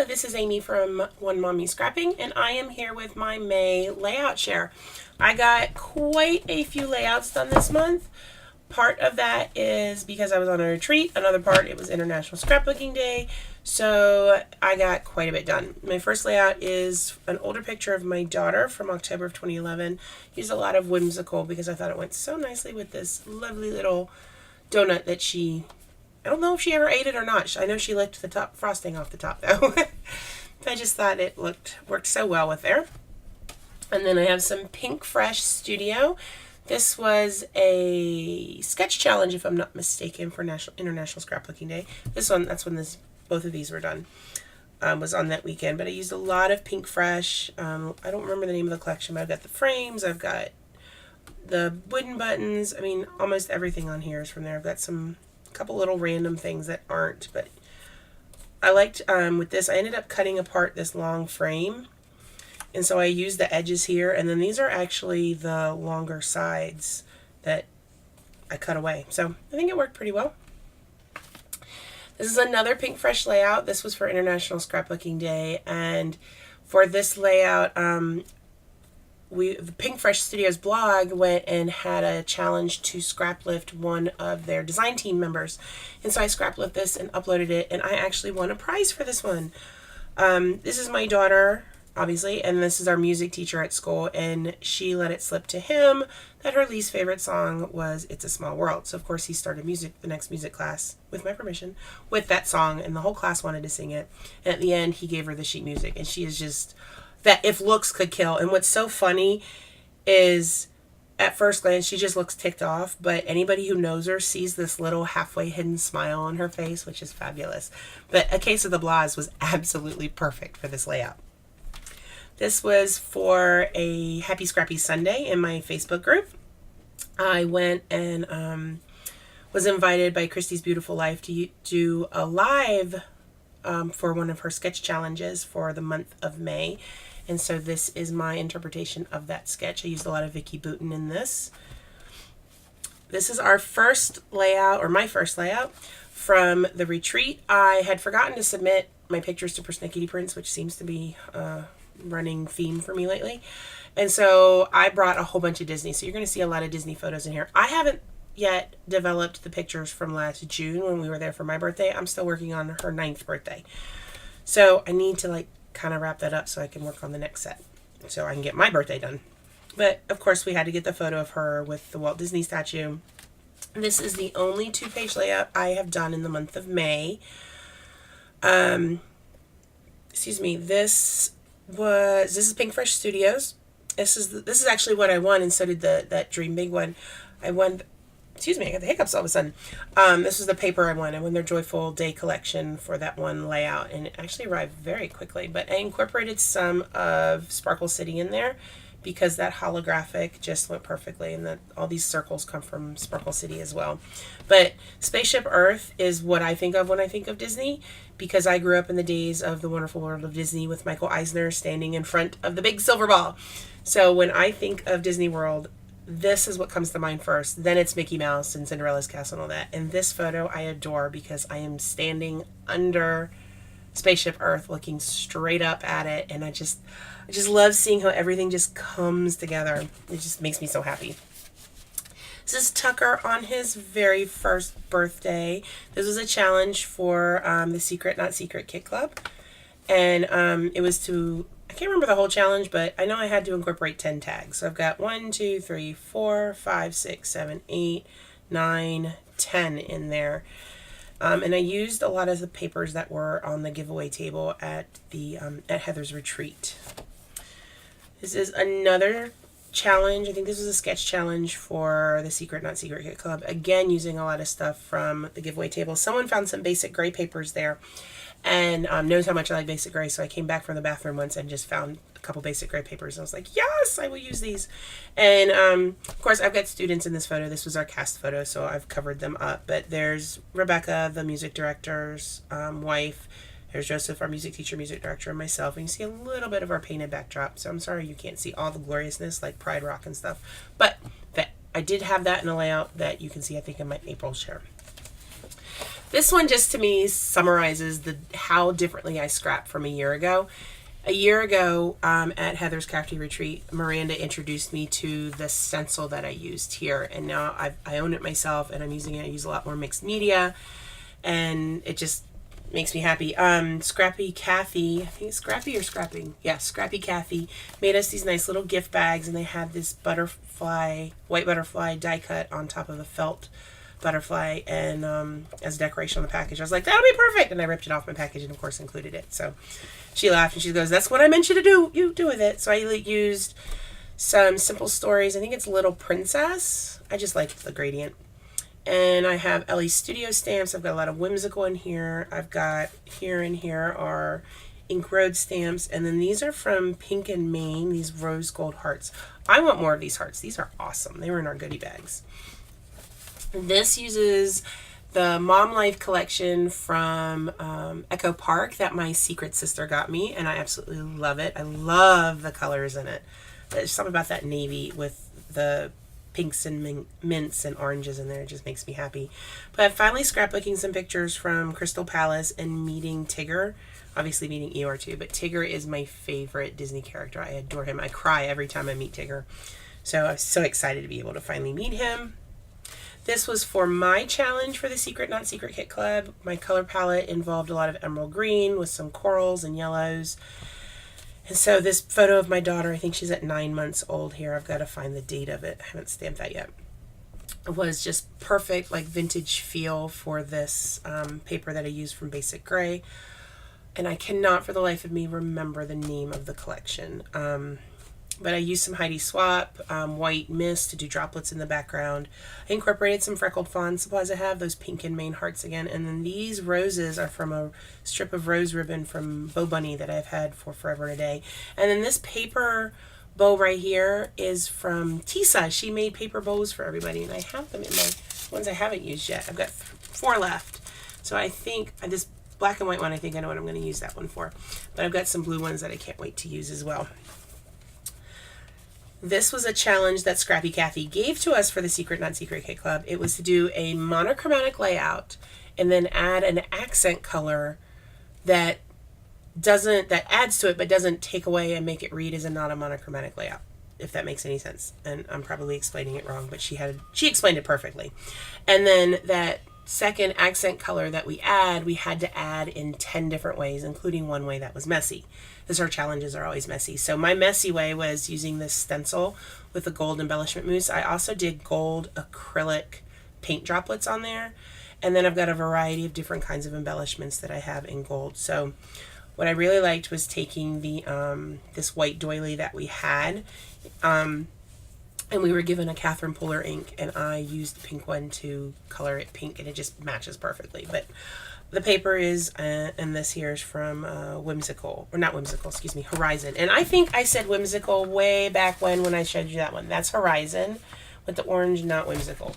Hello, this is Amy from One Mommy Scrapping, and I am here with my May layout share. I got quite a few layouts done this month. Part of that is because I was on a retreat. Another part, it was International Scrapbooking Day, so I got quite a bit done. My first layout is an older picture of my daughter from October of 2011. Used a lot of whimsical because I thought it went so nicely with this lovely little donut that I don't know if she ever ate it or not. I know she licked the top frosting off the top though. I just thought it worked so well with there. And then I have some Pink Fresh Studio. This was a sketch challenge, if I'm not mistaken, for International Scrapbooking Day. That's when both of these were done. Was on that weekend, but I used a lot of Pink Fresh. I don't remember the name of the collection, but I've got the frames, I've got the wooden buttons. I mean, almost everything on here is from there. I've got couple little random things that aren't, but I liked with this, I ended up cutting apart this long frame, and so I used the edges here, and then these are actually the longer sides that I cut away, so I think it worked pretty well. This is another Pink Fresh layout. This was for International Scrapbooking Day, and for this layout the Pink Fresh Studios blog went and had a challenge to scrap lift one of their design team members. And so I scrap lift this and uploaded it, and I actually won a prize for this one. This is my daughter, obviously, and this is our music teacher at school, and she let it slip to him that her least favorite song was It's a Small World. So of course he started the next music class, with my permission, with that song, and the whole class wanted to sing it. And at the end he gave her the sheet music, and she is just that if looks could kill. And what's so funny is at first glance she just looks ticked off, but anybody who knows her sees this little halfway hidden smile on her face, which is fabulous. But A Case of the Blahs was absolutely perfect for this layout. This was for a Happy Scrappy Sunday in my Facebook group. I went and was invited by Christy's Beautiful Life to do a live for one of her sketch challenges for the month of May. And so this is my interpretation of that sketch. I used a lot of Vicki Boutin in this. This is our first layout, or my first layout, from the retreat. I had forgotten to submit my pictures to Persnickety Prints, which seems to be a running theme for me lately. And so I brought a whole bunch of Disney. So you're going to see a lot of Disney photos in here. I haven't yet developed the pictures from last June when we were there for my birthday. I'm still working on her 9th birthday. So I need to kind of wrap that up so I can work on the next set, so I can get my birthday done. But of course we had to get the photo of her with the Walt Disney statue. This is the only 2-page layout I have done in the month of May. Excuse me. This is Pink Fresh Studios. This is actually what I won, and so did that Dream Big one. I won. Excuse me, I got the hiccups all of a sudden. This is the paper I won. I won their Joyful Day collection for that one layout, and it actually arrived very quickly. But I incorporated some of Sparkle City in there because that holographic just went perfectly, and all these circles come from Sparkle City as well. But Spaceship Earth is what I think of when I think of Disney, because I grew up in the days of The Wonderful World of Disney with Michael Eisner standing in front of the big silver ball. So when I think of Disney World, this is what comes to mind first. Then it's Mickey Mouse and Cinderella's Castle and all that. And this photo I adore because I am standing under Spaceship Earth looking straight up at it, and I just love seeing how everything just comes together. It just makes me so happy. This is Tucker on his very first birthday. This was a challenge for the Secret Not Secret Kit Club, and it was I can't remember the whole challenge, but I know I had to incorporate 10 tags. So I've got 1, 2, 3, 4, 5, 6, 7, 8, 9, 10 in there. And I used a lot of the papers that were on the giveaway table at Heather's retreat. This is another challenge. I think this was a sketch challenge for the Secret Not Secret Kit Club. Again, using a lot of stuff from the giveaway table. Someone found some basic gray papers there, and knows how much I like basic gray, so I came back from the bathroom once and just found a couple basic gray papers, and I was like, yes, I will use these. And of course I've got students in this photo. This was our cast photo, so I've covered them up, but there's Rebecca, the music director's wife. There's Joseph, our music teacher, music director, and myself, and you see a little bit of our painted backdrop, so I'm sorry you can't see all the gloriousness like Pride Rock and stuff, but I did have that in a layout that you can see, I think, in my April share. This one just to me summarizes how differently I scrap from a year ago. A year ago, at Heather's Crafty Retreat, Miranda introduced me to the stencil that I used here, and now I own it myself, and I'm using it. I use a lot more mixed media, and it just makes me happy. Scrappy Kathy, I think it's Scrappy or Scrapping? Yeah, Scrappy Kathy made us these nice little gift bags, and they had this white butterfly die cut on top of a felt butterfly, and as a decoration on the package. I was like, that'll be perfect, and I ripped it off my package and of course included it. So she laughed and she goes, that's what I meant you to do. You do with it. So I used some Simple Stories. I think it's Little Princess. I just liked the gradient. And I have Ellie Studio stamps. I've got a lot of Whimsical in here. I've got here and here are Ink Road stamps. And then these are from Pink and Maine, these rose gold hearts. I want more of these hearts. These are awesome. They were in our goodie bags. This uses the Mom Life collection from Echo Park that my secret sister got me, and I absolutely love it. I love the colors in it. There's something about that navy with the pinks and mints and oranges in there. It just makes me happy. But I'm finally scrapbooking some pictures from Crystal Palace and meeting Tigger. Obviously meeting Eeyore too, but Tigger is my favorite Disney character. I adore him. I cry every time I meet Tigger. So I'm so excited to be able to finally meet him. This was for my challenge for the Secret Not Secret Kit Club. My color palette involved a lot of emerald green with some corals and yellows. And so this photo of my daughter, I think she's at 9 months old here. I've got to find the date of it. I haven't stamped that yet. It was just perfect, like vintage feel for this paper that I used from Basic Gray. And I cannot for the life of me remember the name of the collection. But I used some Heidi Swap white mist to do droplets in the background. I incorporated some freckled fawn supplies I have, those Pink and Maine hearts again. And then these roses are from a strip of rose ribbon from Bow Bunny that I've had for forever and a day. And then this paper bow right here is from Tisa. She made paper bows for everybody, and I have them in my ones I haven't used yet. I've got 4 left. So I think this black and white one, I think I know what I'm going to use that one for. But I've got some blue ones that I can't wait to use as well. This was a challenge that Scrappy Kathy gave to us for the Secret Not Secret Kit Club. It was to do a monochromatic layout and then add an accent color that adds to it but doesn't take away and make it read as a not a monochromatic layout, if that makes any sense. And I'm probably explaining it wrong, but she explained it perfectly. And then that second accent color that we had to add in 10 different ways, including one way that was messy, because our challenges are always messy. So my messy way was using this stencil with the gold embellishment mousse. I also did gold acrylic paint droplets on there, and then I've got a variety of different kinds of embellishments that I have in gold. So what I really liked was taking the this white doily that we had, and we were given a Catherine Puller ink, and I used the pink one to color it pink, and it just matches perfectly. But the paper is, and this here is from Whimsical, or not Whimsical, excuse me, Horizon. And I think I said Whimsical way back when I showed you that one. That's Horizon with the orange, not Whimsical.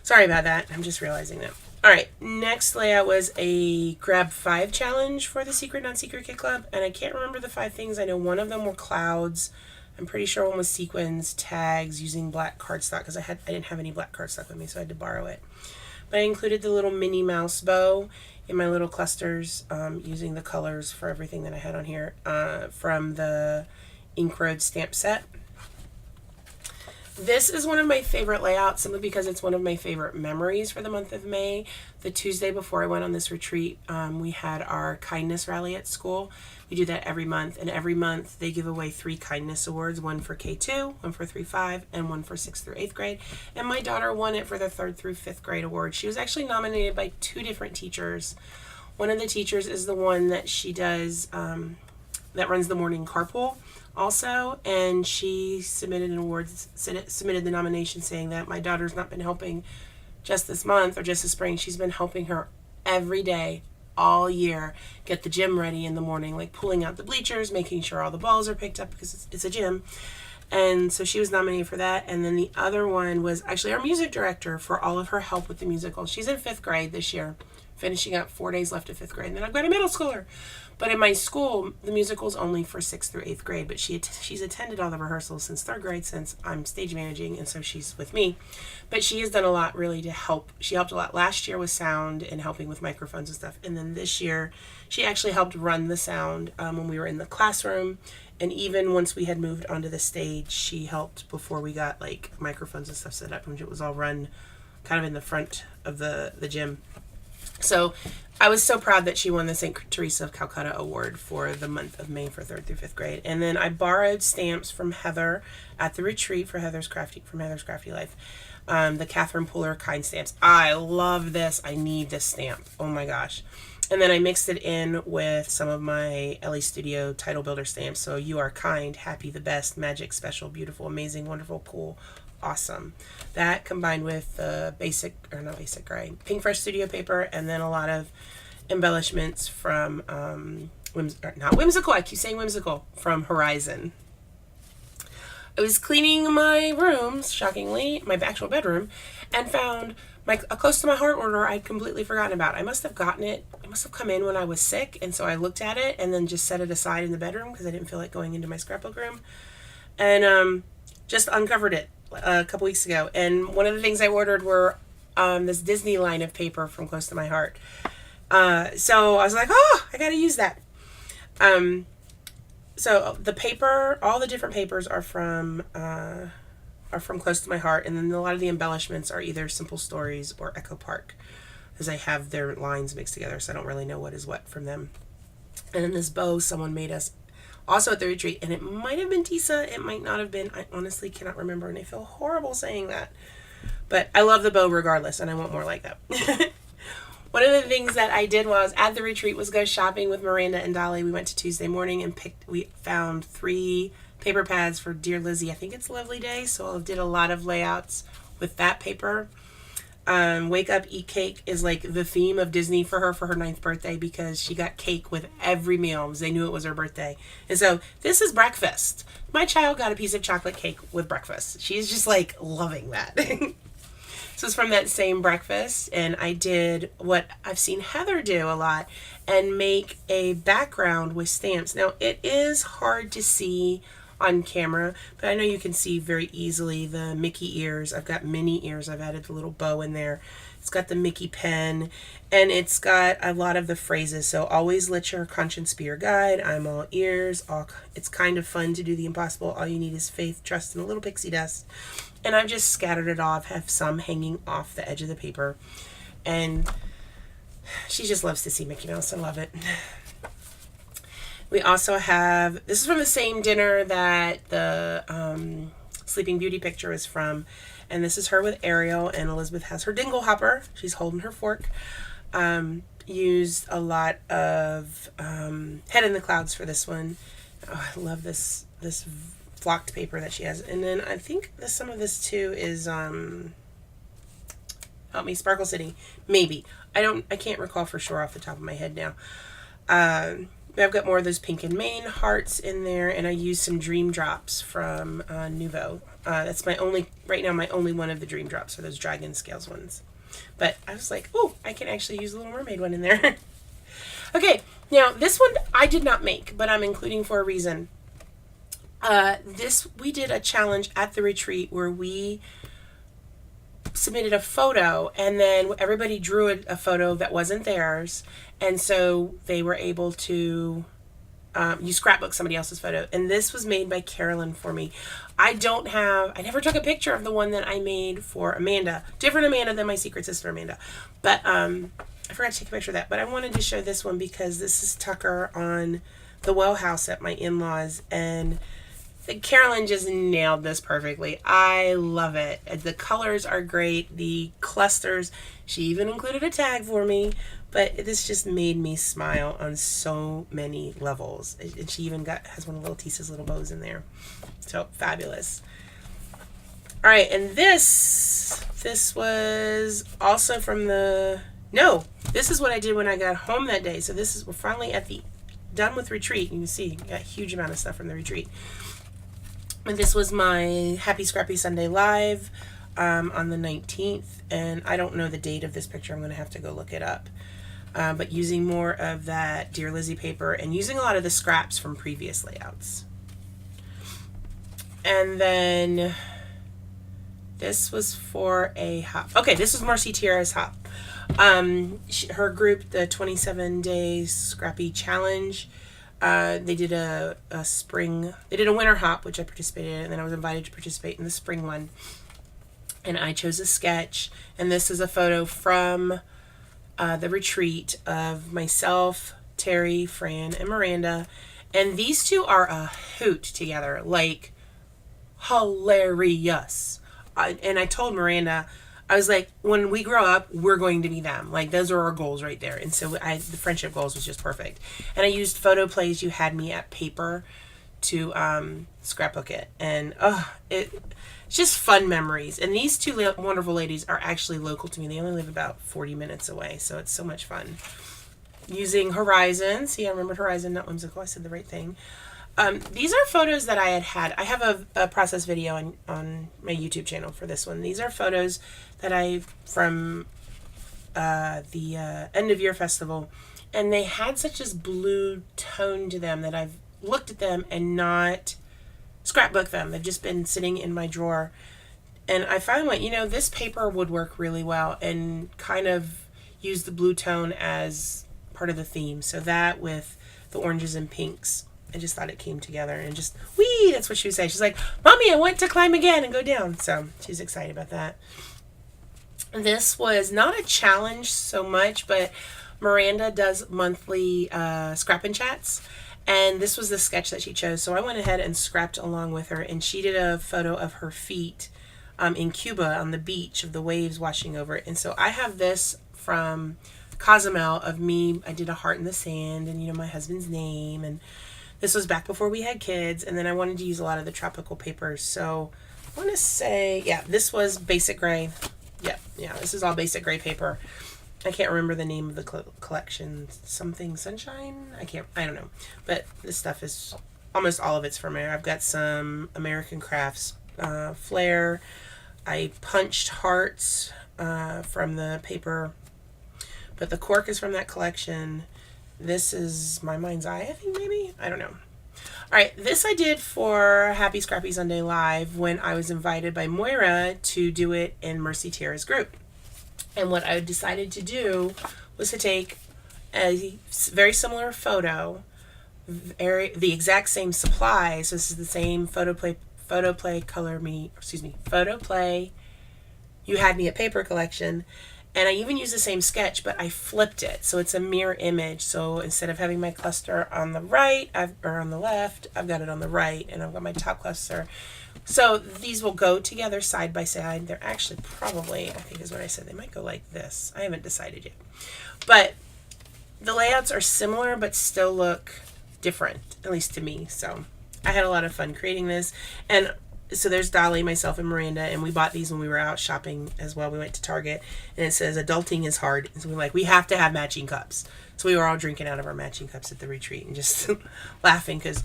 Sorry about that. I'm just realizing that. All right, next layout was a grab 5 challenge for the Secret Not Secret Kit Club, and I can't remember the 5 things. I know one of them were clouds. I'm pretty sure one was sequins, tags, using black cardstock, because I didn't have any black cardstock with me, so I had to borrow it. But I included the little Minnie Mouse bow in my little clusters, using the colors for everything that I had on here from the Ink Road stamp set. This is one of my favorite layouts simply because it's one of my favorite memories for the month of May. The Tuesday before I went on this retreat, we had our kindness rally at school. We do that every month, and every month they give away 3 kindness awards, one for K2, one for 3-5, and one for 6th through 8th grade. And my daughter won it for the 3rd through 5th grade award. She was actually nominated by 2 different teachers. One of the teachers is the one that she does, that runs the morning carpool also, and she submitted an award, submitted the nomination saying that my daughter's not been helping just this month or just this spring. She's been helping her every day all year get the gym ready in the morning, like pulling out the bleachers, making sure all the balls are picked up because it's a gym. And so she was nominated for that. And then the other one was actually our music director for all of her help with the musical. She's in 5th grade this year, finishing up 4 days left of 5th grade. And then I've got a middle schooler. But in my school, the musical's only for 6th through 8th grade. But she's attended all the rehearsals since 3rd grade, since I'm stage managing, and so she's with me. But she has done a lot really to help. She helped a lot last year with sound and helping with microphones and stuff. And then this year, she actually helped run the sound when we were in the classroom. And even once we had moved onto the stage, she helped before we got like microphones and stuff set up, when it was all run kind of in the front of the gym. So I was so proud that she won the St. Teresa of Calcutta Award for the month of May for 3rd through 5th grade. And then I borrowed stamps from Heather at the retreat for Heather's Crafty Life. The Catherine Pooler Kind stamps. I love this. I need this stamp. Oh my gosh. And then I mixed it in with some of my LA Studio Title Builder stamps. So you are kind, happy, the best, magic, special, beautiful, amazing, wonderful, cool, awesome. That combined with the Pink Fresh Studio paper, and then a lot of embellishments from not Whimsical. I keep saying Whimsical, from Horizon. I was cleaning my rooms, shockingly, my actual bedroom, and found a Close to My Heart order I'd completely forgotten about. I must have gotten it. It must have come in when I was sick, and so I looked at it and then just set it aside in the bedroom because I didn't feel like going into my scrapbook room, and just uncovered it a couple weeks ago. And one of the things I ordered were this Disney line of paper from Close to My Heart. So I was like, oh, I gotta use that. So the paper, all the different papers are from Close to My Heart, and then a lot of the embellishments are either Simple Stories or Echo Park, as I have their lines mixed together, so I don't really know what is what from them. And then this bow someone made us also at the retreat, and it might have been Tisa, it might not have been. I honestly cannot remember, and I feel horrible saying that. But I love the bow regardless, and I want more like that. One of the things that I did while I was at the retreat was go shopping with Miranda and Dolly. We went to Tuesday morning and we found 3 paper pads for Dear Lizzie. I think it's Lovely Day, so I did a lot of layouts with that paper. Wake Up, Eat Cake is like the theme of Disney for her 9th birthday, because she got cake with every meal because they knew it was her birthday. And so this is breakfast. My child got a piece of chocolate cake with breakfast. She's just like loving that. So it's from that same breakfast, and I did what I've seen Heather do a lot, and make a background with stamps. Now, it is hard to see on camera, but I know you can see very easily the Mickey ears. I've got mini ears. I've added the little bow in there. It's got the Mickey pen, and it's got a lot of the phrases. So always let your conscience be your guide. I'm all ears. It's kind of fun to do the impossible. All you need is faith, trust, and a little pixie dust. And I've just scattered it off, have some hanging off the edge of the paper. And she just loves to see Mickey Mouse. I love it. We also have, this is from the same dinner that the Sleeping Beauty picture is from. And this is her with Ariel, and Elizabeth has her dingle hopper. She's holding her fork. Used a lot of Head in the Clouds for this one. Oh, I love this flocked paper that she has. And then I think some of this too is help me, Sparkle City, maybe. I can't recall for sure off the top of my head now. I've got more of those Pink and Main hearts in there, and I used some Dream Drops from Nuvo. That's my only one of the Dream Drops are those dragon scales ones. But I was like, oh, I can actually use a Little Mermaid one in there. Okay, now this one I did not make, but I'm including for a reason. We did a challenge at the retreat where we submitted a photo, and then everybody drew a photo that wasn't theirs, and so they were able to you scrapbook somebody else's photo. And this was made by Carolyn for me. I never took a picture of the one that I made for Amanda, different Amanda than my secret sister Amanda, but I forgot to take a picture of that. But I wanted to show this one because this is Tucker on the well house at my in-laws, and Carolyn just nailed this perfectly. I love it. The colors are great. The clusters. She even included a tag for me. But this just made me smile on so many levels. And she even has one of little Tisa's little bows in there. So fabulous. All right, and this was also from this is what I did when I got home that day. So we're finally done with retreat. You can see got a huge amount of stuff from the retreat. And this was my Happy Scrappy Sunday Live on the 19th, and I don't know the date of this picture. I'm going to have to go look it up. But using more of that Dear Lizzie paper and using a lot of the scraps from previous layouts. And then this was for a hop. Okay, this was Marcy Tiara's hop. Her group, the 27 Days Scrappy Challenge, they did a winter hop, which I participated in, and then I was invited to participate in the spring one. And I chose a sketch, and this is a photo from the retreat of myself, Terry, Fran, and Miranda. And these two are a hoot together, like hilarious. And I told Miranda, I was like, when we grow up, we're going to be them. Like, those are our goals right there. And so the friendship goals was just perfect. And I used Photo Plays You Had Me at Paper to scrapbook it. And it's just fun memories. And these two wonderful ladies are actually local to me. They only live about 40 minutes away. So it's so much fun. Using Horizon. See, I remembered Horizon, not Whimsical. I said the right thing. These are photos that I had. I have a process video on my YouTube channel for this one. These are photos that from the end of year festival. And they had such this blue tone to them that I've looked at them and not scrapbooked them. They've just been sitting in my drawer. And I finally went, this paper would work really well, and kind of use the blue tone as part of the theme. So that with the oranges and pinks, I just thought it came together, and just, wee, that's what she would say. She's like, Mommy, I want to climb again and go down. So she's excited about that. This was not a challenge so much, but Miranda does monthly scrap and chats. And this was the sketch that she chose. So I went ahead and scrapped along with her, and she did a photo of her feet in Cuba on the beach of the waves washing over it. And so I have this from Cozumel of me. I did a heart in the sand and, my husband's name. And this was back before we had kids. And then I wanted to use a lot of the tropical papers. So I want to say, this was basic gray. Yeah, this is all basic gray paper. I can't remember the name of the collection. Something Sunshine? I don't know. But this stuff is, almost all of it's from there. I've got some American Crafts Flair. I punched hearts from the paper. But the cork is from that collection. This is My Mind's Eye, I think, maybe? I don't know. All right, this I did for Happy Scrappy Sunday Live when I was invited by Moira to do it in Marcy Tiara's group. And what I decided to do was to take a very similar photo, the exact same supplies. This is the same Photo Play You Had Me at Paper collection. And I even used the same sketch, but I flipped it. So it's a mirror image. So instead of having my cluster on the right, or on the left, I've got it on the right, and I've got my top cluster. So these will go together side by side. They're actually probably, I think is what I said, they might go like this. I haven't decided yet. But the layouts are similar, but still look different, at least to me. So I had a lot of fun creating this. And so there's Dolly, myself, and Miranda, and we bought these when we were out shopping as well. We went to Target, and it says, adulting is hard. And so we're like, we have to have matching cups. So we were all drinking out of our matching cups at the retreat and just laughing because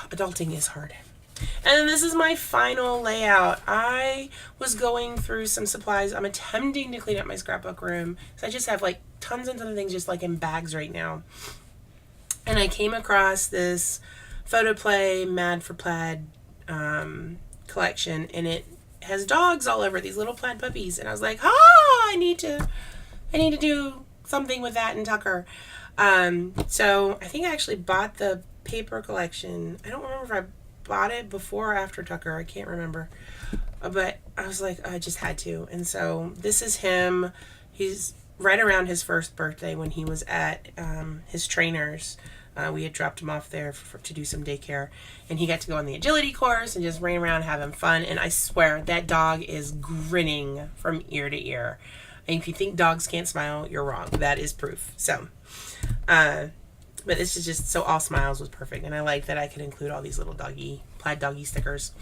adulting is hard. And then this is my final layout. I was going through some supplies. I'm attempting to clean up my scrapbook room. So I just have like tons and tons of things just like in bags right now. And I came across this Photo Play Mad for Plaid collection, and it has dogs all over, these little plaid puppies. And I was like, I need to do something with that and Tucker. So I think I actually bought the paper collection. I don't remember if I bought it before or after Tucker. I can't remember. But I was like, I just had to. And so this is him. He's right around his first birthday when he was at his trainer's. We had dropped him off there to do some daycare, and he got to go on the agility course and just ran around having fun. And I swear that dog is grinning from ear to ear. And if you think dogs can't smile, you're wrong. That is proof. So, but this is just, so all smiles was perfect. And I like that I could include all these little plaid doggy stickers.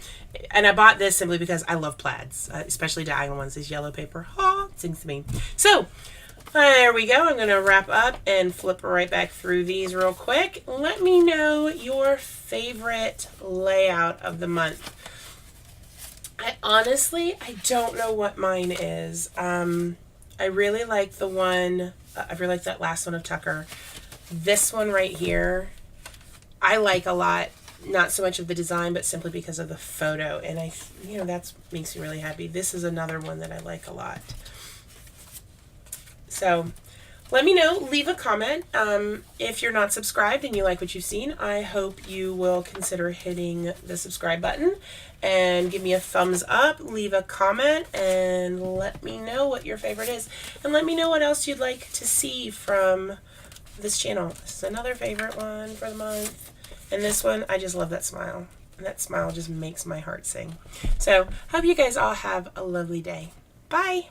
And I bought this simply because I love plaids, especially diagonal ones. This yellow paper, it sings to me. So, there we go. I'm going to wrap up and flip right back through these real quick. Let me know your favorite layout of the month. I don't know what mine is. I really like the one, I really like that last one of Tucker. This one right here, I like a lot. Not so much of the design, but simply because of the photo. And that makes me really happy. This is another one that I like a lot. So let me know, leave a comment. If you're not subscribed and you like what you've seen, I hope you will consider hitting the subscribe button and give me a thumbs up, leave a comment, and let me know what your favorite is. And let me know what else you'd like to see from this channel. This is another favorite one for the month. And this one, I just love that smile. And that smile just makes my heart sing. So, hope you guys all have a lovely day. Bye!